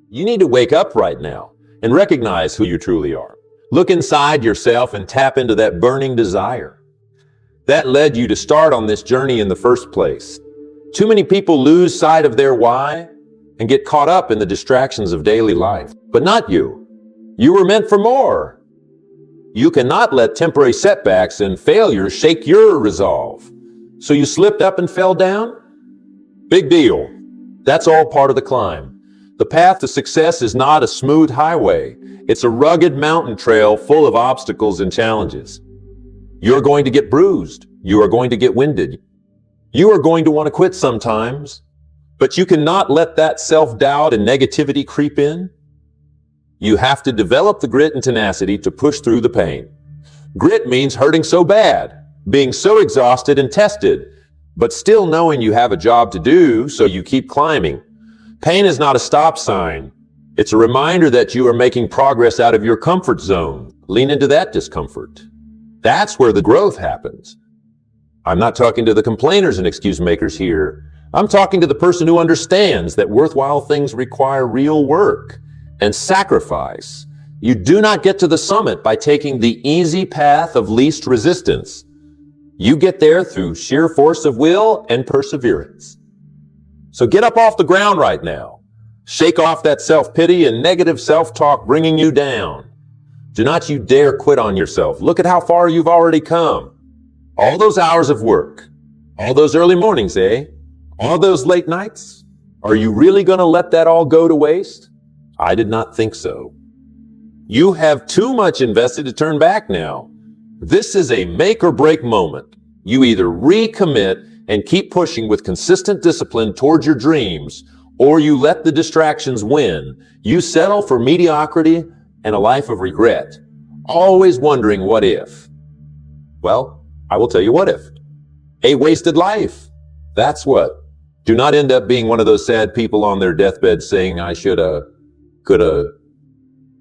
You need to wake up right now and recognize who you truly are. Look inside yourself and tap into that burning desire. That led you to start on this journey in the first place. Too many people lose sight of their why and get caught up in the distractions of daily life. But not you. You were meant for more. You cannot let temporary setbacks and failures shake your resolve. So you slipped up and fell down? Big deal. That's all part of the climb. The path to success is not a smooth highway. It's a rugged mountain trail full of obstacles and challenges. You're going to get bruised. You are going to get winded. You are going to want to quit sometimes, but you cannot let that self-doubt and negativity creep in. You have to develop the grit and tenacity to push through the pain. Grit means hurting so bad, being so exhausted and tested, but still knowing you have a job to do, so you keep climbing. Pain is not a stop sign. It's a reminder that you are making progress out of your comfort zone. Lean into that discomfort. That's where the growth happens. I'm not talking to the complainers and excuse makers here. I'm talking to the person who understands that worthwhile things require real work and sacrifice. You do not get to the summit by taking the easy path of least resistance. You get there through sheer force of will and perseverance. So get up off the ground right now. Shake off that self-pity and negative self-talk bringing you down. Do not you dare quit on yourself. Look at how far you've already come. All those hours of work, all those early mornings, all those late nights. Are you really going to let that all go to waste? I did not think so. You have too much invested to turn back now. This is a make or break moment. You either recommit and keep pushing with consistent discipline towards your dreams, or you let the distractions win. You settle for mediocrity and a life of regret, always wondering what if. Well, I will tell you what if. A wasted life. That's what. Do not end up being one of those sad people on their deathbed saying, I shoulda, coulda,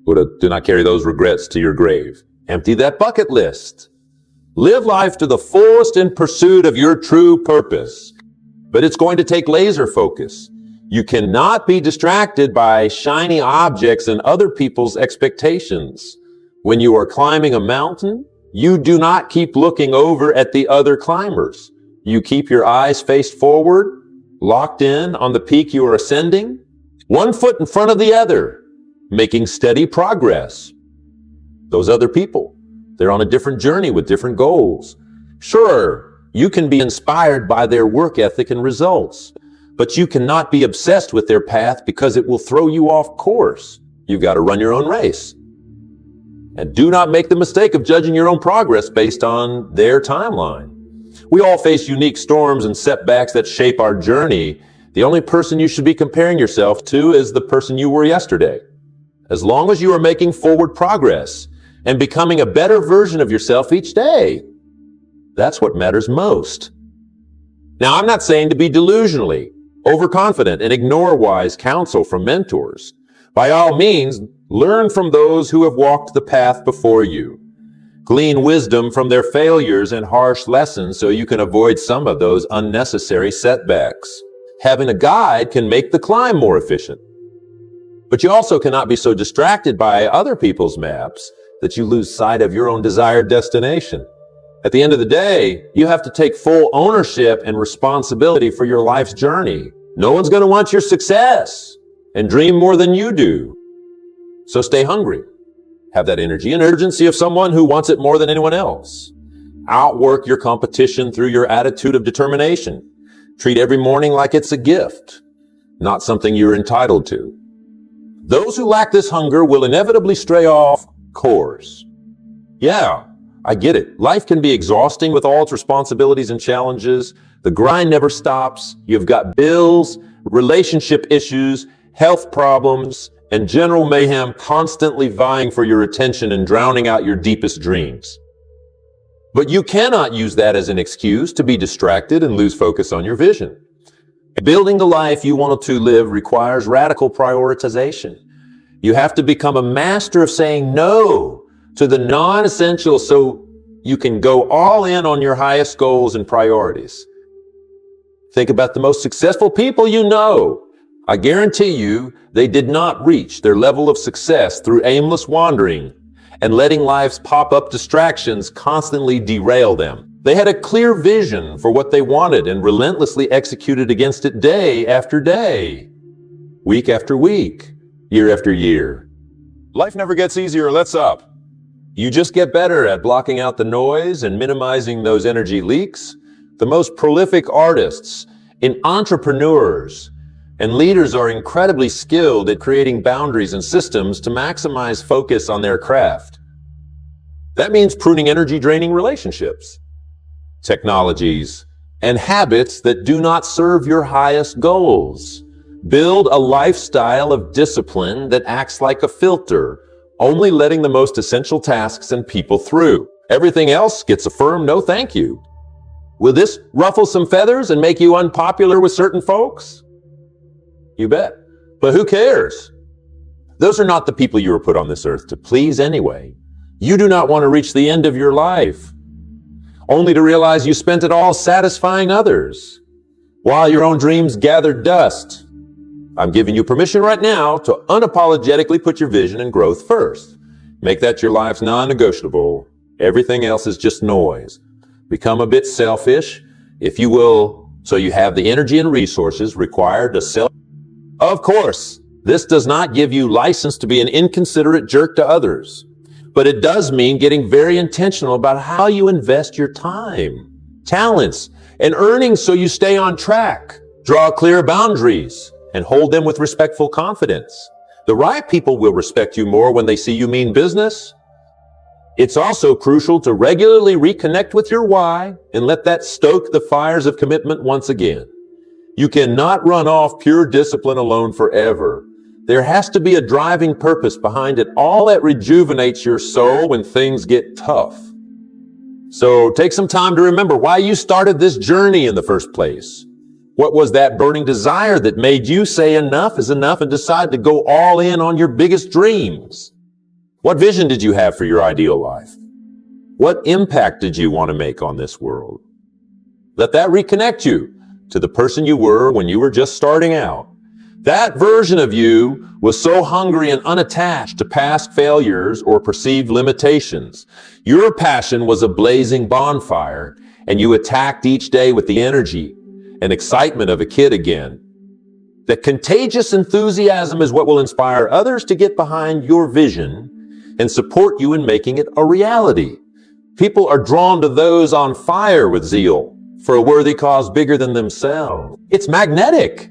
woulda. Do not carry those regrets to your grave. Empty that bucket list. Live life to the fullest in pursuit of your true purpose. But it's going to take laser focus. You cannot be distracted by shiny objects and other people's expectations. When you are climbing a mountain, you do not keep looking over at the other climbers. You keep your eyes faced forward, locked in on the peak you are ascending, one foot in front of the other, making steady progress. Those other people, they're on a different journey with different goals. Sure, you can be inspired by their work ethic and results, but you cannot be obsessed with their path because it will throw you off course. You've got to run your own race. And do not make the mistake of judging your own progress based on their timeline. We all face unique storms and setbacks that shape our journey. The only person you should be comparing yourself to is the person you were yesterday. As long as you are making forward progress and becoming a better version of yourself each day, that's what matters most. Now, I'm not saying to be delusionally overconfident and ignore wise counsel from mentors. By all means, learn from those who have walked the path before you. Glean wisdom from their failures and harsh lessons so you can avoid some of those unnecessary setbacks. Having a guide can make the climb more efficient. But you also cannot be so distracted by other people's maps that you lose sight of your own desired destination. At the end of the day, you have to take full ownership and responsibility for your life's journey. No one's going to want your success and dream more than you do. So stay hungry. Have that energy and urgency of someone who wants it more than anyone else. Outwork your competition through your attitude of determination. Treat every morning like it's a gift, not something you're entitled to. Those who lack this hunger will inevitably stray off course. Yeah, I get it. Life can be exhausting with all its responsibilities and challenges. The grind never stops. You've got bills, relationship issues, health problems, and general mayhem constantly vying for your attention and drowning out your deepest dreams. But you cannot use that as an excuse to be distracted and lose focus on your vision. Building the life you want to live requires radical prioritization. You have to become a master of saying no to the non-essentials so you can go all in on your highest goals and priorities. Think about the most successful people you know. I guarantee you they did not reach their level of success through aimless wandering and letting life's pop-up distractions constantly derail them. They had a clear vision for what they wanted and relentlessly executed against it day after day, week after week, year after year. Life never gets easier or lets up. You just get better at blocking out the noise and minimizing those energy leaks. The most prolific artists, entrepreneurs, and leaders are incredibly skilled at creating boundaries and systems to maximize focus on their craft. That means pruning energy-draining relationships, technologies, and habits that do not serve your highest goals. Build a lifestyle of discipline that acts like a filter, only letting the most essential tasks and people through. Everything else gets a firm no thank you. Will this ruffle some feathers and make you unpopular with certain folks? You bet. But who cares? Those are not the people you were put on this earth to please anyway. You do not want to reach the end of your life, only to realize you spent it all satisfying others, while your own dreams gathered dust. I'm giving you permission right now to unapologetically put your vision and growth first. Make that your life's non-negotiable. Everything else is just noise. Become a bit selfish, if you will, so you have the energy and resources required to sell. Of course, this does not give you license to be an inconsiderate jerk to others, but it does mean getting very intentional about how you invest your time, talents, and earnings so you stay on track. Draw clear boundaries and hold them with respectful confidence. The right people will respect you more when they see you mean business. It's also crucial to regularly reconnect with your why and let that stoke the fires of commitment once again. You cannot run off pure discipline alone forever. There has to be a driving purpose behind it all that rejuvenates your soul when things get tough. So take some time to remember why you started this journey in the first place. What was that burning desire that made you say enough is enough and decide to go all in on your biggest dreams? What vision did you have for your ideal life? What impact did you want to make on this world? Let that reconnect you to the person you were when you were just starting out. That version of you was so hungry and unattached to past failures or perceived limitations. Your passion was a blazing bonfire, and you attacked each day with the energy and excitement of a kid again. That contagious enthusiasm is what will inspire others to get behind your vision and support you in making it a reality. People are drawn to those on fire with zeal for a worthy cause bigger than themselves. It's magnetic.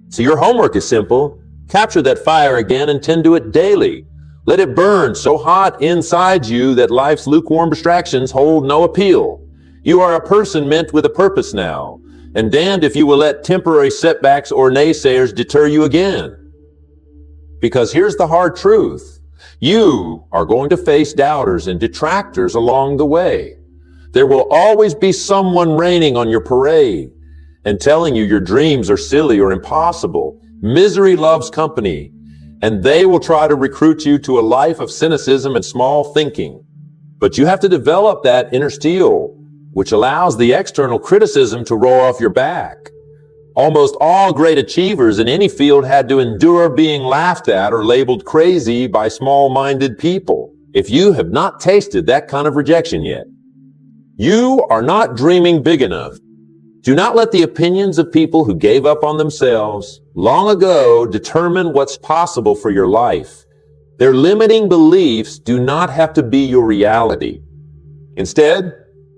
So your homework is simple. Capture that fire again and tend to it daily. Let it burn so hot inside you that life's lukewarm distractions hold no appeal. You are a person meant with a purpose now, and damned if you will let temporary setbacks or naysayers deter you again. Because here's the hard truth. You are going to face doubters and detractors along the way. There will always be someone raining on your parade and telling you your dreams are silly or impossible. Misery loves company, and they will try to recruit you to a life of cynicism and small thinking. But you have to develop that inner steel, which allows the external criticism to roll off your back. Almost all great achievers in any field had to endure being laughed at or labeled crazy by small-minded people. If you have not tasted that kind of rejection yet, you are not dreaming big enough. Do not let the opinions of people who gave up on themselves long ago determine what's possible for your life. Their limiting beliefs do not have to be your reality. Instead,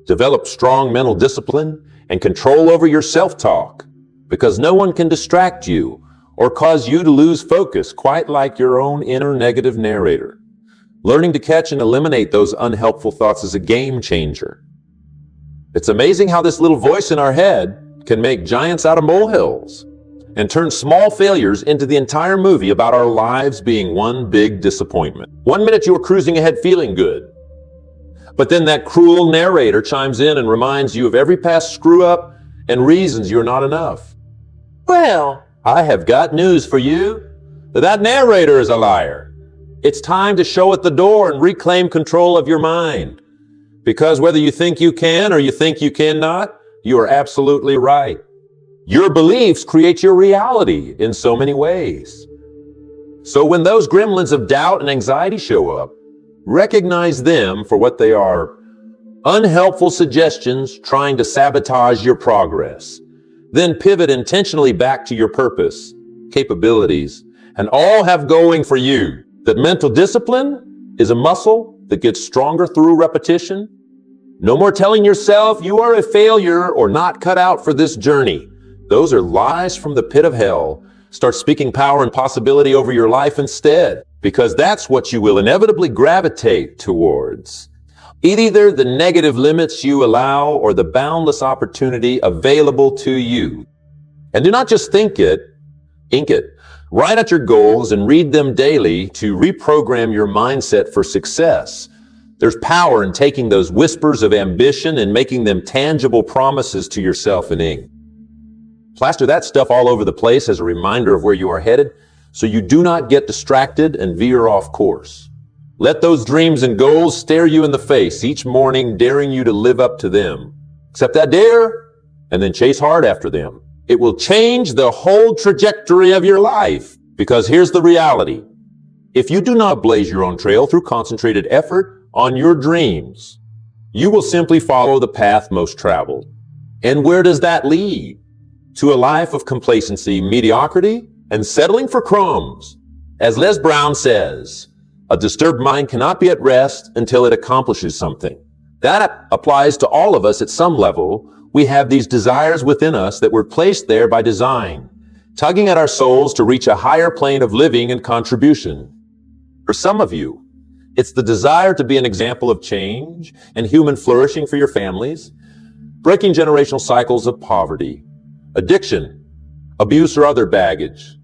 develop strong mental discipline and control over your self-talk, because no one can distract you or cause you to lose focus quite like your own inner negative narrator. Learning to catch and eliminate those unhelpful thoughts is a game changer. It's amazing how this little voice in our head can make giants out of molehills and turn small failures into the entire movie about our lives being one big disappointment. 1 minute you are cruising ahead feeling good, but then that cruel narrator chimes in and reminds you of every past screw-up and reasons you're not enough. Well, I have got news for you. That narrator is a liar. It's time to show it the door and reclaim control of your mind. Because whether you think you can or you think you cannot, you are absolutely right. Your beliefs create your reality in so many ways. So when those gremlins of doubt and anxiety show up, recognize them for what they are: unhelpful suggestions trying to sabotage your progress. Then pivot intentionally back to your purpose, capabilities, and all have going for you that mental discipline is a muscle that gets stronger through repetition. No more telling yourself you are a failure or not cut out for this journey. Those are lies from the pit of hell. Start speaking power and possibility over your life instead, because that's what you will inevitably gravitate towards. Either the negative limits you allow or the boundless opportunity available to you. And do not just think it, ink it. Write out your goals and read them daily to reprogram your mindset for success. There's power in taking those whispers of ambition and making them tangible promises to yourself in ink. Plaster that stuff all over the place as a reminder of where you are headed, so you do not get distracted and veer off course. Let those dreams and goals stare you in the face each morning, daring you to live up to them. Accept that dare, and then chase hard after them. It will change the whole trajectory of your life, because here's the reality. If you do not blaze your own trail through concentrated effort on your dreams, you will simply follow the path most traveled. And where does that lead? To a life of complacency, mediocrity, and settling for crumbs. As Les Brown says, a disturbed mind cannot be at rest until it accomplishes something. That applies to all of us at some level. We have these desires within us that were placed there by design, tugging at our souls to reach a higher plane of living and contribution. For some of you, it's the desire to be an example of change and human flourishing for your families, breaking generational cycles of poverty, addiction, abuse, or other baggage.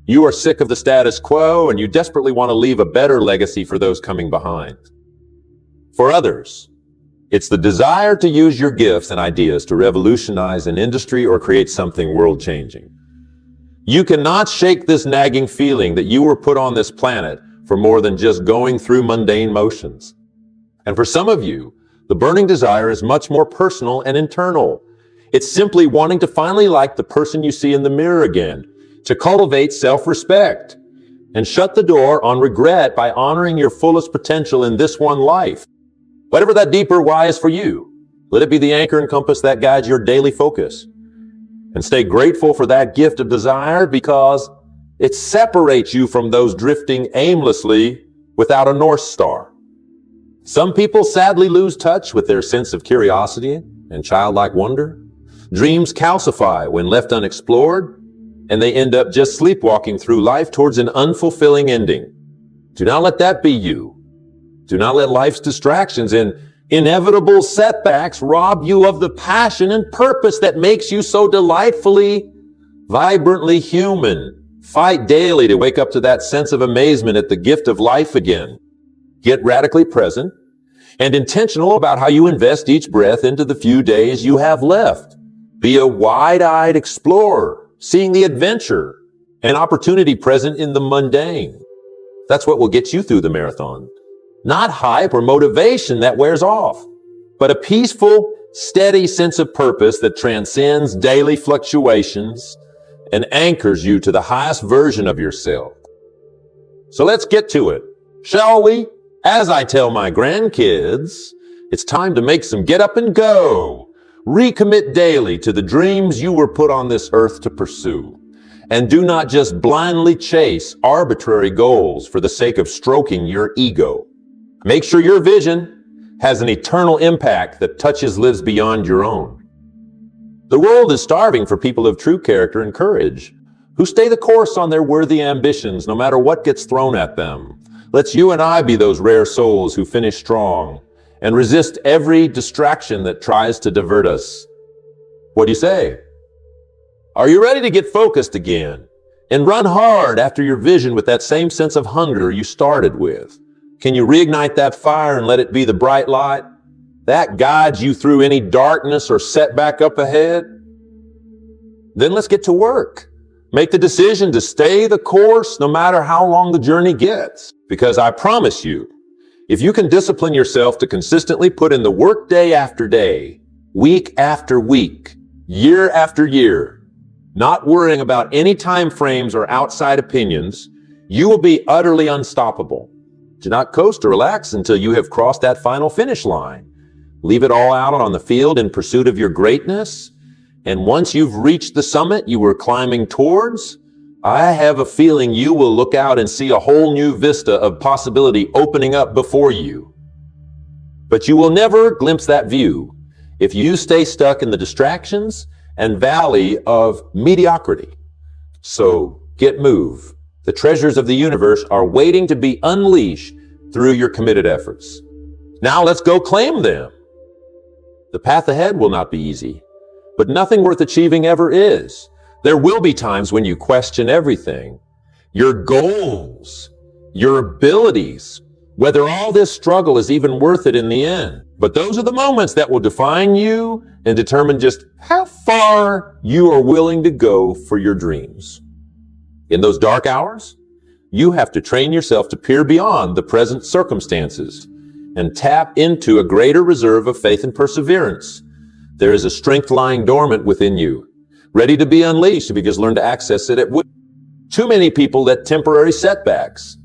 You are sick of the status quo and you desperately want to leave a better legacy for those coming behind. For others, it's the desire to use your gifts and ideas to revolutionize an industry or create something world-changing. You cannot shake this nagging feeling that you were put on this planet for more than just going through mundane motions. And for some of you, the burning desire is much more personal and internal. It's simply wanting to finally like the person you see in the mirror again, to cultivate self-respect, and shut the door on regret by honoring your fullest potential in this one life. Whatever that deeper why is for you, let it be the anchor and compass that guides your daily focus. And stay grateful for that gift of desire, because it separates you from those drifting aimlessly without a North Star. Some people sadly lose touch with their sense of curiosity and childlike wonder. Dreams calcify when left unexplored, and they end up just sleepwalking through life towards an unfulfilling ending. Do not let that be you. Do not let life's distractions and inevitable setbacks rob you of the passion and purpose that makes you so delightfully, vibrantly human. Fight daily to wake up to that sense of amazement at the gift of life again. Get radically present and intentional about how you invest each breath into the few days you have left. Be a wide-eyed explorer, seeing the adventure and opportunity present in the mundane. That's what will get you through the marathon. Not hype or motivation that wears off, but a peaceful, steady sense of purpose that transcends daily fluctuations and anchors you to the highest version of yourself. So let's get to it, shall we? As I tell my grandkids, it's time to make some get up and go. Recommit daily to the dreams you were put on this earth to pursue. And do not just blindly chase arbitrary goals for the sake of stroking your ego. Make sure your vision has an eternal impact that touches lives beyond your own. The world is starving for people of true character and courage, who stay the course on their worthy ambitions no matter what gets thrown at them. Let's you and I be those rare souls who finish strong and resist every distraction that tries to divert us. What do you say? Are you ready to get focused again and run hard after your vision with that same sense of hunger you started with? Can you reignite that fire and let it be the bright light that guides you through any darkness or setback up ahead? Then let's get to work. Make the decision to stay the course no matter how long the journey gets. Because I promise you, if you can discipline yourself to consistently put in the work day after day, week after week, year after year, not worrying about any time frames or outside opinions, you will be utterly unstoppable. Do not coast or relax until you have crossed that final finish line. Leave it all out on the field in pursuit of your greatness. And once you've reached the summit you were climbing towards, I have a feeling you will look out and see a whole new vista of possibility opening up before you. But you will never glimpse that view if you stay stuck in the distractions and valley of mediocrity. So get moved. The treasures of the universe are waiting to be unleashed through your committed efforts. Now let's go claim them. The path ahead will not be easy, but nothing worth achieving ever is. There will be times when you question everything, your goals, your abilities, whether all this struggle is even worth it in the end. But those are the moments that will define you and determine just how far you are willing to go for your dreams. In those dark hours, you have to train yourself to peer beyond the present circumstances and tap into a greater reserve of faith and perseverance. There is a strength lying dormant within you, ready to be unleashed if you just learn to access it at will. Too many people let temporary setbacks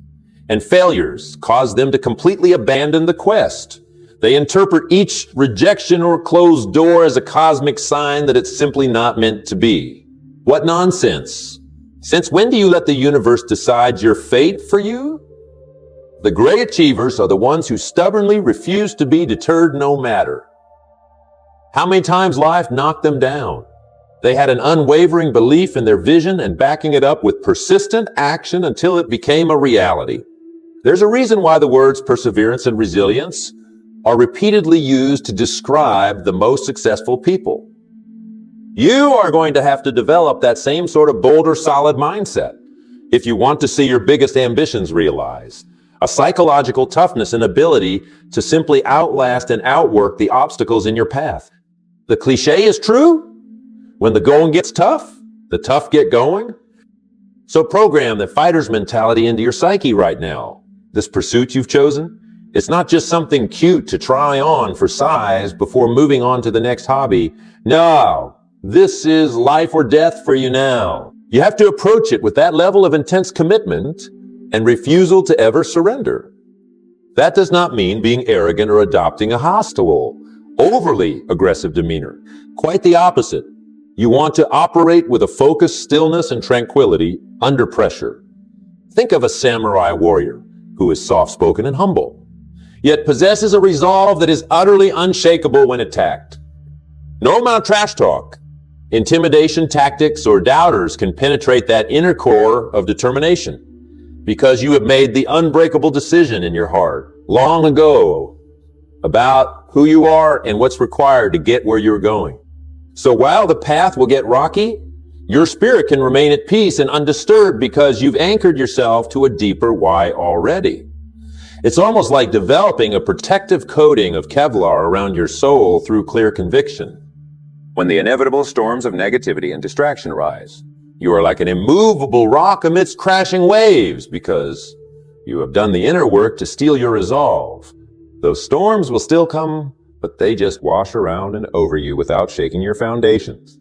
and failures cause them to completely abandon the quest. They interpret each rejection or closed door as a cosmic sign that it's simply not meant to be. What nonsense! Since when do you let the universe decide your fate for you? The great achievers are the ones who stubbornly refuse to be deterred no matter how many times life knocked them down. They had an unwavering belief in their vision and backing it up with persistent action until it became a reality. There's a reason why the words perseverance and resilience are repeatedly used to describe the most successful people. You are going to have to develop that same sort of bolder, solid mindset if you want to see your biggest ambitions realized. A psychological toughness and ability to simply outlast and outwork the obstacles in your path. The cliche is true. When the going gets tough, the tough get going. So program the fighter's mentality into your psyche right now. This pursuit you've chosen, it's not just something cute to try on for size before moving on to the next hobby. No, this is life or death for you now. You have to approach it with that level of intense commitment and refusal to ever surrender. That does not mean being arrogant or adopting a hostile, overly aggressive demeanor. Quite the opposite. You want to operate with a focused stillness and tranquility under pressure. Think of a samurai warrior who is soft-spoken and humble, yet possesses a resolve that is utterly unshakable when attacked. No amount of trash talk, intimidation tactics, or doubters can penetrate that inner core of determination, because you have made the unbreakable decision in your heart long ago about who you are and what's required to get where you're going. So while the path will get rocky, your spirit can remain at peace and undisturbed because you've anchored yourself to a deeper why already. It's almost like developing a protective coating of Kevlar around your soul through clear conviction. When the inevitable storms of negativity and distraction rise, you are like an immovable rock amidst crashing waves because you have done the inner work to steel your resolve. Those storms will still come, but they just wash around and over you without shaking your foundations.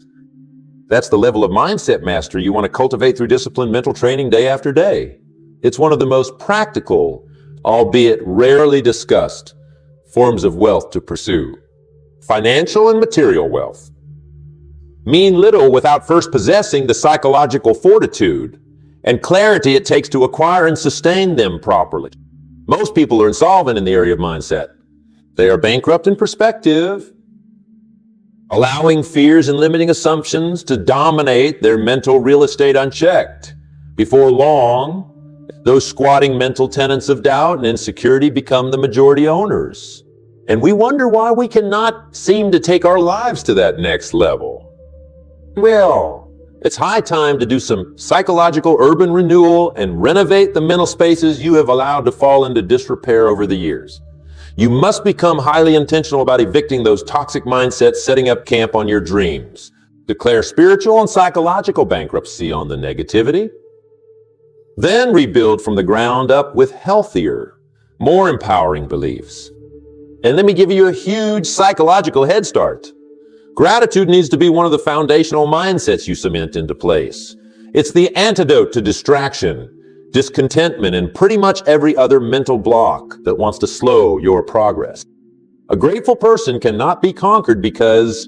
That's the level of mindset mastery you want to cultivate through disciplined mental training day after day. It's one of the most practical, albeit rarely discussed, forms of wealth to pursue. Financial and material wealth mean little without first possessing the psychological fortitude and clarity it takes to acquire and sustain them properly. Most people are insolvent in the area of mindset. They are bankrupt in perspective, allowing fears and limiting assumptions to dominate their mental real estate unchecked. Before long, those squatting mental tenants of doubt and insecurity become the majority owners. And we wonder why we cannot seem to take our lives to that next level. Well, it's high time to do some psychological urban renewal and renovate the mental spaces you have allowed to fall into disrepair over the years. You must become highly intentional about evicting those toxic mindsets, setting up camp on your dreams. Declare spiritual and psychological bankruptcy on the negativity. Then rebuild from the ground up with healthier, more empowering beliefs. And let me give you a huge psychological head start. Gratitude needs to be one of the foundational mindsets you cement into place. It's the antidote to distraction, discontentment, and pretty much every other mental block that wants to slow your progress. A grateful person cannot be conquered because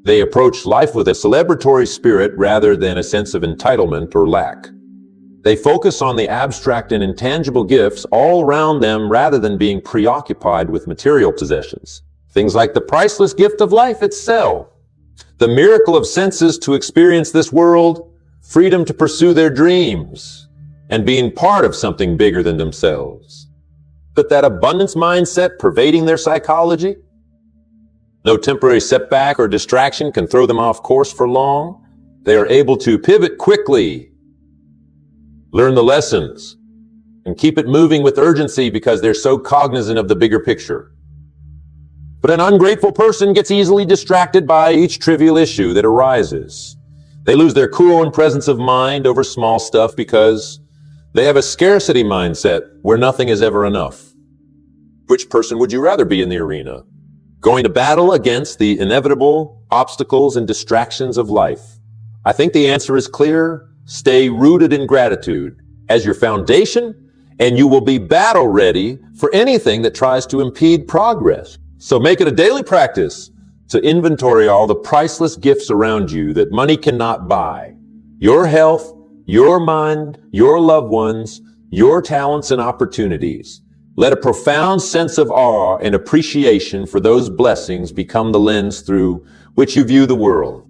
they approach life with a celebratory spirit rather than a sense of entitlement or lack. They focus on the abstract and intangible gifts all around them rather than being preoccupied with material possessions. Things like the priceless gift of life itself, the miracle of senses to experience this world, freedom to pursue their dreams, and being part of something bigger than themselves. But that abundance mindset pervading their psychology, no temporary setback or distraction can throw them off course for long. They are able to pivot quickly, learn the lessons, and keep it moving with urgency because they're so cognizant of the bigger picture. But an ungrateful person gets easily distracted by each trivial issue that arises. They lose their cool and presence of mind over small stuff because they have a scarcity mindset where nothing is ever enough. Which person would you rather be in the arena? Going to battle against the inevitable obstacles and distractions of life? I think the answer is clear. Stay rooted in gratitude as your foundation, and you will be battle ready for anything that tries to impede progress. So make it a daily practice to inventory all the priceless gifts around you that money cannot buy. Your health, your mind, your loved ones, your talents and opportunities. Let a profound sense of awe and appreciation for those blessings become the lens through which you view the world.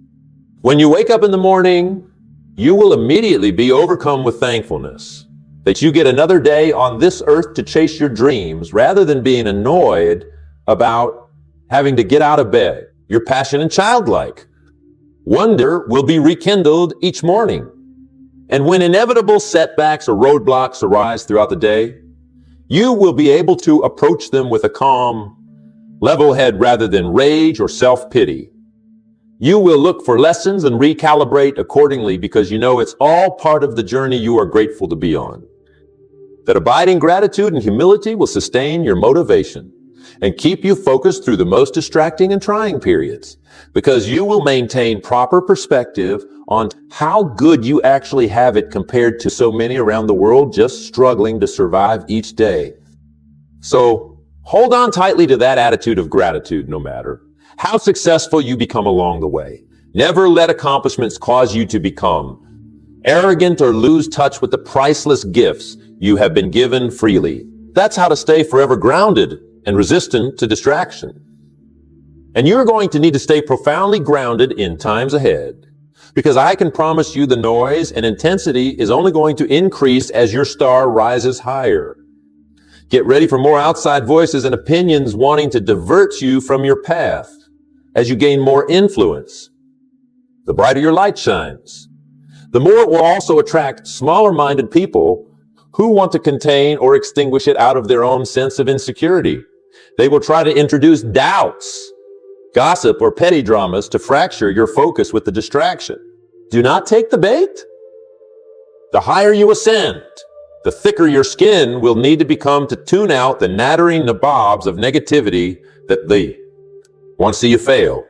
When you wake up in the morning, you will immediately be overcome with thankfulness that you get another day on this earth to chase your dreams rather than being annoyed about having to get out of bed. You're passionate and childlike. Wonder will be rekindled each morning. And when inevitable setbacks or roadblocks arise throughout the day, you will be able to approach them with a calm, level head rather than rage or self-pity. You will look for lessons and recalibrate accordingly because you know it's all part of the journey you are grateful to be on. That abiding gratitude and humility will sustain your motivation and keep you focused through the most distracting and trying periods, because you will maintain proper perspective on how good you actually have it compared to so many around the world just struggling to survive each day. So hold on tightly to that attitude of gratitude no matter how successful you become along the way. Never let accomplishments cause you to become arrogant or lose touch with the priceless gifts you have been given freely. That's how to stay forever grounded and resistant to distraction. And you're going to need to stay profoundly grounded in times ahead, because I can promise you the noise and intensity is only going to increase as your star rises higher. Get ready for more outside voices and opinions wanting to divert you from your path as you gain more influence. The brighter your light shines, the more it will also attract smaller-minded people who want to contain or extinguish it out of their own sense of insecurity. They will try to introduce doubts, gossip, or petty dramas to fracture your focus with the distraction. Do not take the bait. The higher you ascend, the thicker your skin will need to become to tune out the nattering nabobs of negativity that they want to see you fail.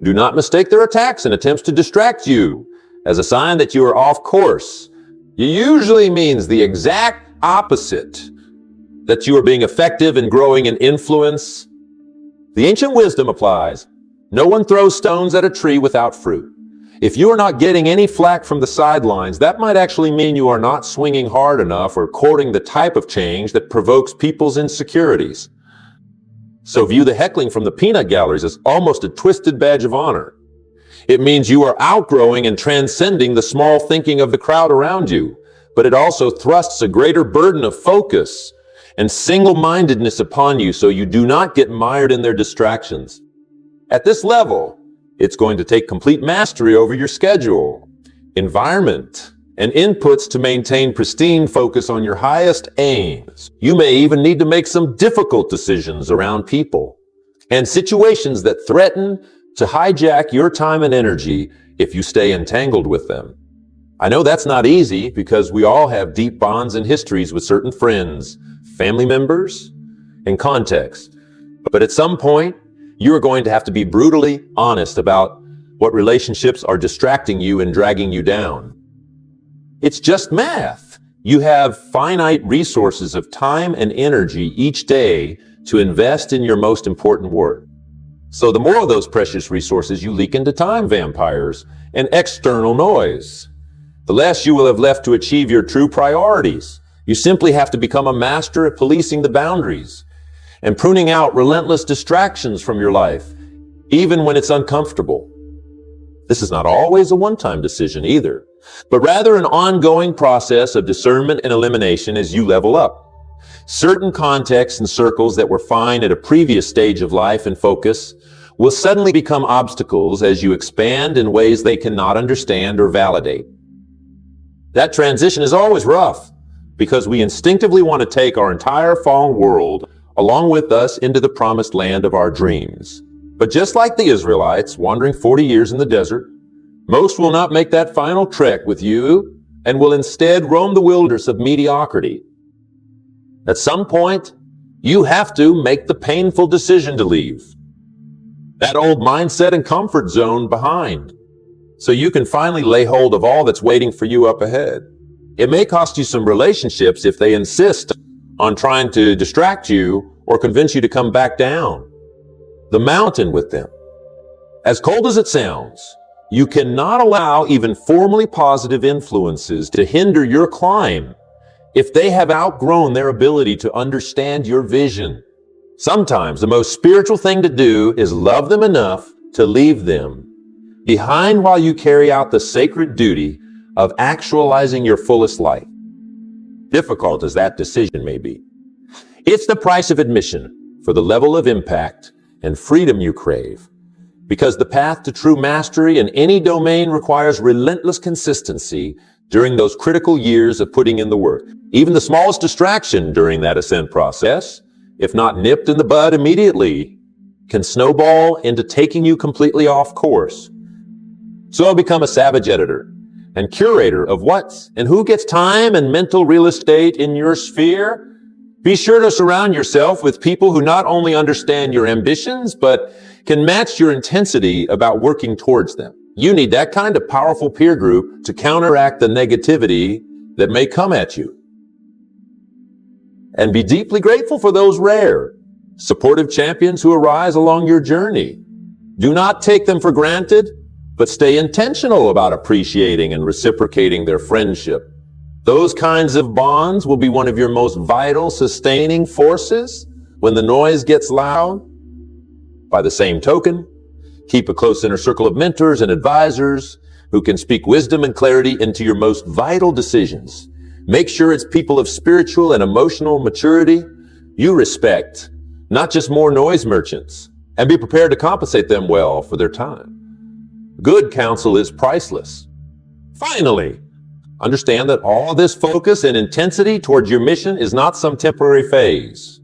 Do not mistake their attacks and attempts to distract you as a sign that you are off course. It usually means the exact opposite, that you are being effective and growing in influence. The ancient wisdom applies. No one throws stones at a tree without fruit. If you are not getting any flack from the sidelines, that might actually mean you are not swinging hard enough or courting the type of change that provokes people's insecurities. So view the heckling from the peanut galleries as almost a twisted badge of honor. It means you are outgrowing and transcending the small thinking of the crowd around you, but it also thrusts a greater burden of focus and single-mindedness upon you so you do not get mired in their distractions. At this level, it's going to take complete mastery over your schedule, environment, and inputs to maintain pristine focus on your highest aims. You may even need to make some difficult decisions around people and situations that threaten to hijack your time and energy if you stay entangled with them. I know that's not easy because we all have deep bonds and histories with certain friends, family members, and contexts. But at some point, You are going to have to be brutally honest about what relationships are distracting you and dragging you down. It's just math. You have finite resources of time and energy each day to invest in your most important work. So the more of those precious resources you leak into time vampires and external noise, the less you will have left to achieve your true priorities. You simply have to become a master at policing the boundaries and pruning out relentless distractions from your life, even when it's uncomfortable. This is not always a one-time decision either, but rather an ongoing process of discernment and elimination as you level up. Certain contexts and circles that were fine at a previous stage of life and focus will suddenly become obstacles as you expand in ways they cannot understand or validate. That transition is always rough because we instinctively want to take our entire fallen world along with us into the promised land of our dreams. But just like the Israelites wandering 40 years in the desert, most will not make that final trek with you and will instead roam the wilderness of mediocrity. At some point, you have to make the painful decision to leave that old mindset and comfort zone behind so you can finally lay hold of all that's waiting for you up ahead. It may cost you some relationships if they insist on trying to distract you or convince you to come back down the mountain with them. As cold as it sounds, you cannot allow even formally positive influences to hinder your climb if they have outgrown their ability to understand your vision. Sometimes the most spiritual thing to do is love them enough to leave them behind while you carry out the sacred duty of actualizing your fullest life. Difficult as that decision may be, it's the price of admission for the level of impact and freedom you crave, because the path to true mastery in any domain requires relentless consistency during those critical years of putting in the work. Even the smallest distraction during that ascent process, if not nipped in the bud immediately, can snowball into taking you completely off course. So become a savage editor and curator of what and who gets time and mental real estate in your sphere. Be sure to surround yourself with people who not only understand your ambitions, but can match your intensity about working towards them. You need that kind of powerful peer group to counteract the negativity that may come at you. And be deeply grateful for those rare, supportive champions who arise along your journey. Do not take them for granted, but stay intentional about appreciating and reciprocating their friendship. Those kinds of bonds will be one of your most vital, sustaining forces when the noise gets loud. By the same token, keep a close inner circle of mentors and advisors who can speak wisdom and clarity into your most vital decisions. Make sure it's people of spiritual and emotional maturity you respect, not just more noise merchants, and be prepared to compensate them well for their time. Good counsel is priceless. Finally, understand that all this focus and intensity towards your mission is not some temporary phase,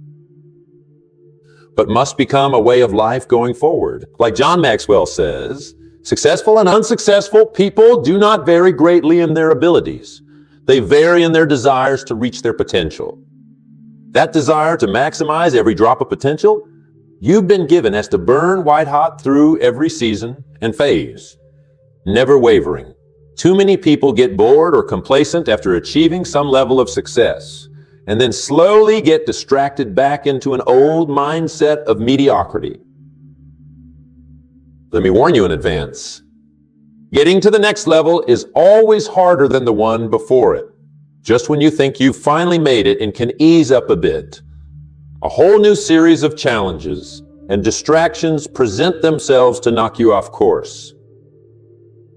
but must become a way of life going forward. Like John Maxwell says, successful and unsuccessful people do not vary greatly in their abilities. They vary in their desires to reach their potential. That desire to maximize every drop of potential you've been given has to burn white hot through every season and phase, never wavering. Too many people get bored or complacent after achieving some level of success, and then slowly get distracted back into an old mindset of mediocrity. Let me warn you in advance. Getting to the next level is always harder than the one before it. Just when you think you've finally made it and can ease up a bit, a whole new series of challenges and distractions present themselves to knock you off course.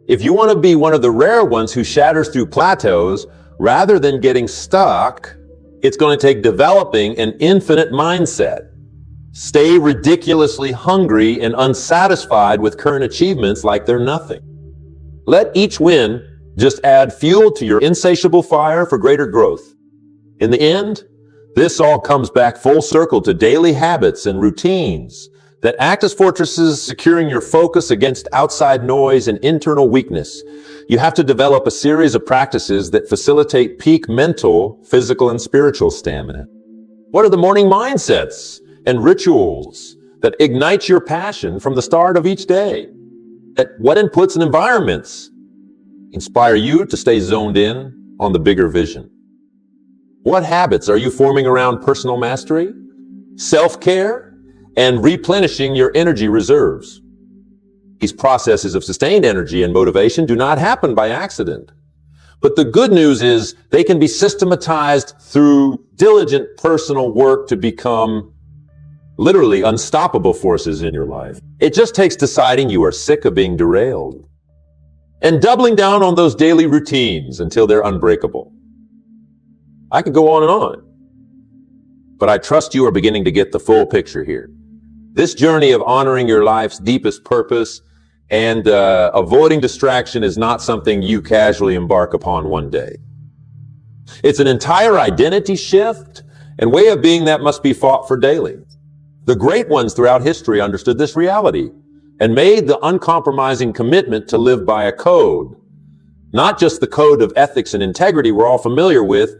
If you want to be one of the rare ones who shatters through plateaus rather than getting stuck, it's going to take developing an infinite mindset. Stay ridiculously hungry and unsatisfied with current achievements like they're nothing. Let each win just add fuel to your insatiable fire for greater growth. In the end, this all comes back full circle to daily habits and routines that act as fortresses securing your focus against outside noise and internal weakness. You have to develop a series of practices that facilitate peak mental, physical, and spiritual stamina. What are the morning mindsets and rituals that ignites your passion from the start of each day? What inputs and environments inspire you to stay zoned in on the bigger vision? What habits are you forming around personal mastery, self-care, and replenishing your energy reserves? These processes of sustained energy and motivation do not happen by accident. But the good news is they can be systematized through diligent personal work to become literally unstoppable forces in your life. It just takes deciding you are sick of being derailed and doubling down on those daily routines until they're unbreakable. I could go on and on, but I trust you are beginning to get the full picture here. This journey of honoring your life's deepest purpose and avoiding distraction is not something you casually embark upon one day. It's an entire identity shift and way of being that must be fought for daily. The great ones throughout history understood this reality and made the uncompromising commitment to live by a code. Not just the code of ethics and integrity we're all familiar with,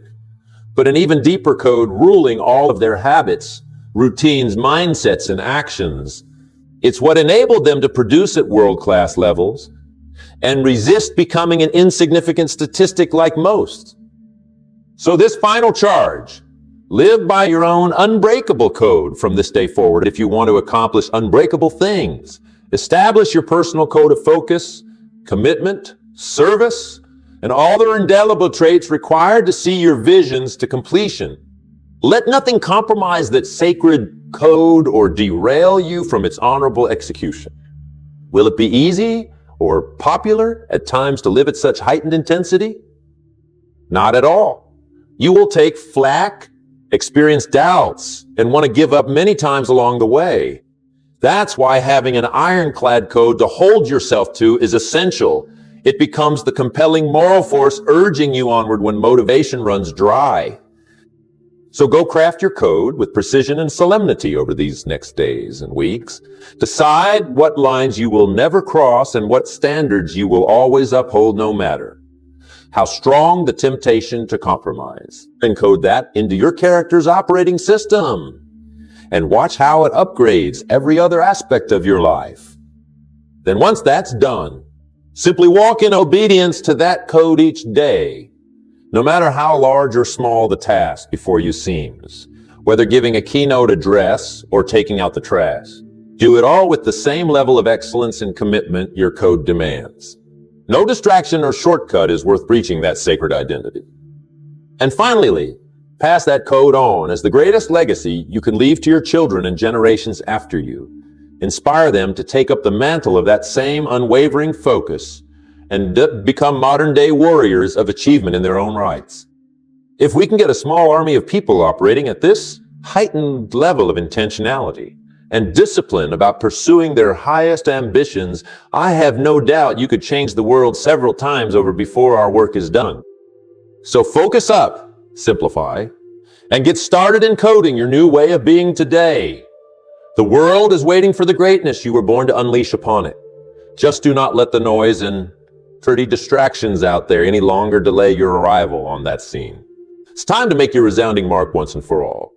but an even deeper code ruling all of their habits, routines, mindsets, and actions. It's what enabled them to produce at world-class levels and resist becoming an insignificant statistic like most. So this final charge, live by your own unbreakable code from this day forward if you want to accomplish unbreakable things. Establish your personal code of focus, commitment, service, and all the indelible traits required to see your visions to completion. Let nothing compromise that sacred code or derail you from its honorable execution. Will it be easy or popular at times to live at such heightened intensity? Not at all. You will take flack, experience doubts, and want to give up many times along the way. That's why having an ironclad code to hold yourself to is essential. It becomes the compelling moral force urging you onward when motivation runs dry. So go craft your code with precision and solemnity over these next days and weeks. Decide what lines you will never cross and what standards you will always uphold no matter how strong the temptation to compromise. Encode that into your character's operating system and watch how it upgrades every other aspect of your life. Then once that's done, simply walk in obedience to that code each day, no matter how large or small the task before you seems, whether giving a keynote address or taking out the trash. Do it all with the same level of excellence and commitment your code demands. No distraction or shortcut is worth breaching that sacred identity. And finally, pass that code on as the greatest legacy you can leave to your children and generations after you. Inspire them to take up the mantle of that same unwavering focus and become modern-day warriors of achievement in their own rights. If we can get a small army of people operating at this heightened level of intentionality and discipline about pursuing their highest ambitions, I have no doubt you could change the world several times over before our work is done. So focus up, simplify, and get started in coding your new way of being today. The world is waiting for the greatness you were born to unleash upon it. Just do not let the noise and pretty distractions out there any longer delay your arrival on that scene. It's time to make your resounding mark once and for all.